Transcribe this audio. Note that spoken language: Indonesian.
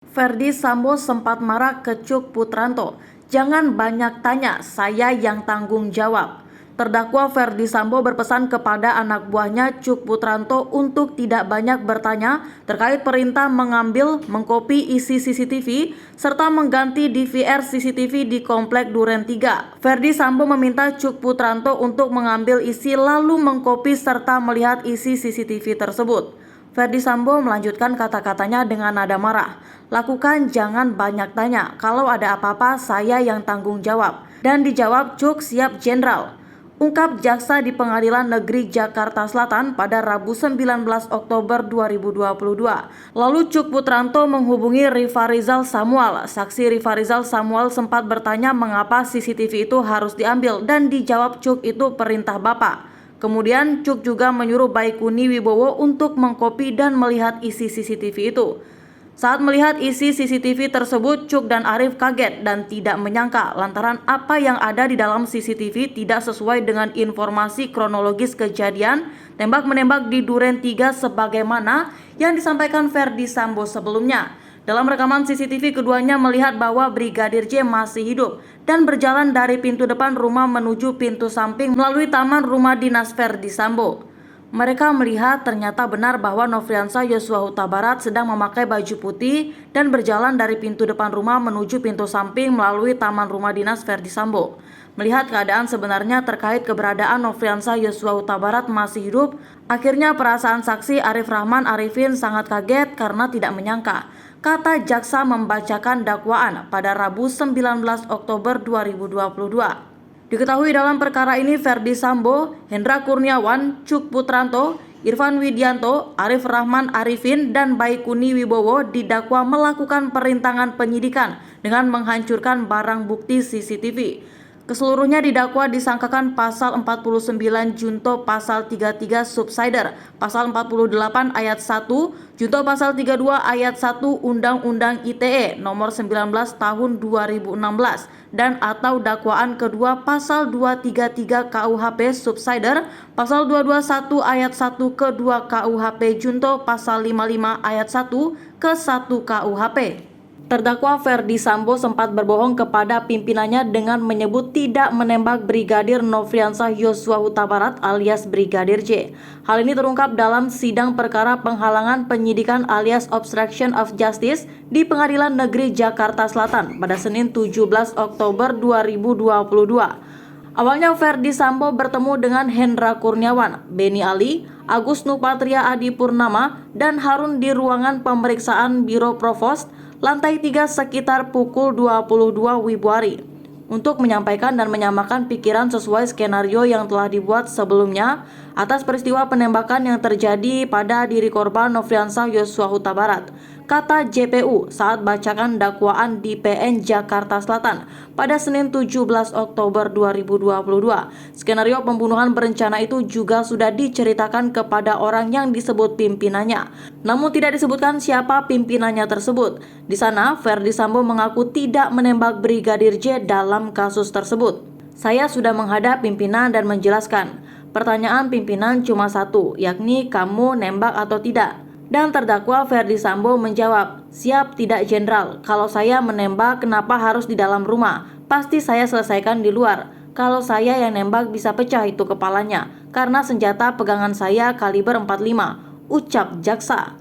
Ferdy Sambo sempat marah ke Cuk Putranto. "Jangan banyak tanya, saya yang tanggung jawab." Terdakwa Ferdy Sambo berpesan kepada anak buahnya Cuk Putranto untuk tidak banyak bertanya terkait perintah mengambil, mengkopi isi CCTV, serta mengganti DVR CCTV di Komplek Duren 3. Ferdy Sambo meminta Cuk Putranto untuk mengambil isi lalu mengkopi serta melihat isi CCTV tersebut. Ferdy Sambo melanjutkan kata-katanya dengan nada marah. "Lakukan, jangan banyak tanya. Kalau ada apa-apa, saya yang tanggung jawab." Dan dijawab, "Cuk, siap Jenderal." Ungkap jaksa di Pengadilan Negeri Jakarta Selatan pada Rabu 19 Oktober 2022. Lalu Cuk Putranto menghubungi Rifarizal Samuel. Saksi Rifarizal Samuel sempat bertanya mengapa CCTV itu harus diambil dan dijawab Cuk itu perintah Bapak. Kemudian Cuk juga menyuruh Baikuni Wibowo untuk mengkopi dan melihat isi CCTV itu. Saat melihat isi CCTV tersebut, Cuk dan Arif kaget dan tidak menyangka lantaran apa yang ada di dalam CCTV tidak sesuai dengan informasi kronologis kejadian tembak-menembak di Duren 3 sebagaimana yang disampaikan Ferdy Sambo sebelumnya. Dalam rekaman CCTV, keduanya melihat bahwa Brigadir J masih hidup dan berjalan dari pintu depan rumah menuju pintu samping melalui taman rumah dinas Ferdy Sambo. Mereka melihat ternyata benar bahwa Nofriansah Yosua Huta Barat sedang memakai baju putih dan berjalan dari pintu depan rumah menuju pintu samping melalui taman rumah dinas Ferdy Sambo. Melihat keadaan sebenarnya terkait keberadaan Nofriansah Yosua Huta Barat masih hidup, akhirnya perasaan saksi Arif Rahman Arifin sangat kaget karena tidak menyangka. Kata jaksa membacakan dakwaan pada Rabu 19 Oktober 2022. Diketahui dalam perkara ini Ferdy Sambo, Hendra Kurniawan, Cuk Putranto, Irfan Widianto, Arif Rahman Arifin, dan Baikuni Wibowo didakwa melakukan perintangan penyidikan dengan menghancurkan barang bukti CCTV. Keseluruhnya didakwa disangkakan pasal 49 junto pasal 33 subsider, pasal 48 ayat 1, junto pasal 32 ayat 1 Undang-Undang ITE nomor 19 tahun 2016 dan atau dakwaan kedua pasal 233 KUHP subsider, pasal 221 ayat 1 ke 2 KUHP junto pasal 55 ayat 1 ke 1 KUHP. Terdakwa Ferdy Sambo sempat berbohong kepada pimpinannya dengan menyebut tidak menembak Brigadir Nofriansah Yosua Huta Barat alias Brigadir J. Hal ini terungkap dalam sidang perkara penghalangan penyidikan alias obstruction of justice di Pengadilan Negeri Jakarta Selatan pada Senin 17 Oktober 2022. Awalnya Ferdy Sambo bertemu dengan Hendra Kurniawan, Beni Ali, Agus Nupatria Adi Purnama, dan Harun di ruangan pemeriksaan Biro Provos lantai 3 sekitar pukul 22 WIB untuk menyampaikan dan menyamakan pikiran sesuai skenario yang telah dibuat sebelumnya atas peristiwa penembakan yang terjadi pada diri korban Nofriansah Yosua Huta Barat, kata JPU saat bacakan dakwaan di PN Jakarta Selatan pada Senin 17 Oktober 2022. Skenario pembunuhan berencana itu juga sudah diceritakan kepada orang yang disebut pimpinannya, namun tidak disebutkan siapa pimpinannya tersebut. Di sana, Ferdy Sambo mengaku tidak menembak Brigadir J dalam kasus tersebut. "Saya sudah menghadap pimpinan dan menjelaskan. Pertanyaan pimpinan cuma satu, yakni kamu nembak atau tidak?" Dan terdakwa Ferdy Sambo menjawab, "Siap tidak Jenderal, kalau saya menembak kenapa harus di dalam rumah? Pasti saya selesaikan di luar. Kalau saya yang nembak bisa pecah itu kepalanya, karena senjata pegangan saya kaliber 45, ucap jaksa.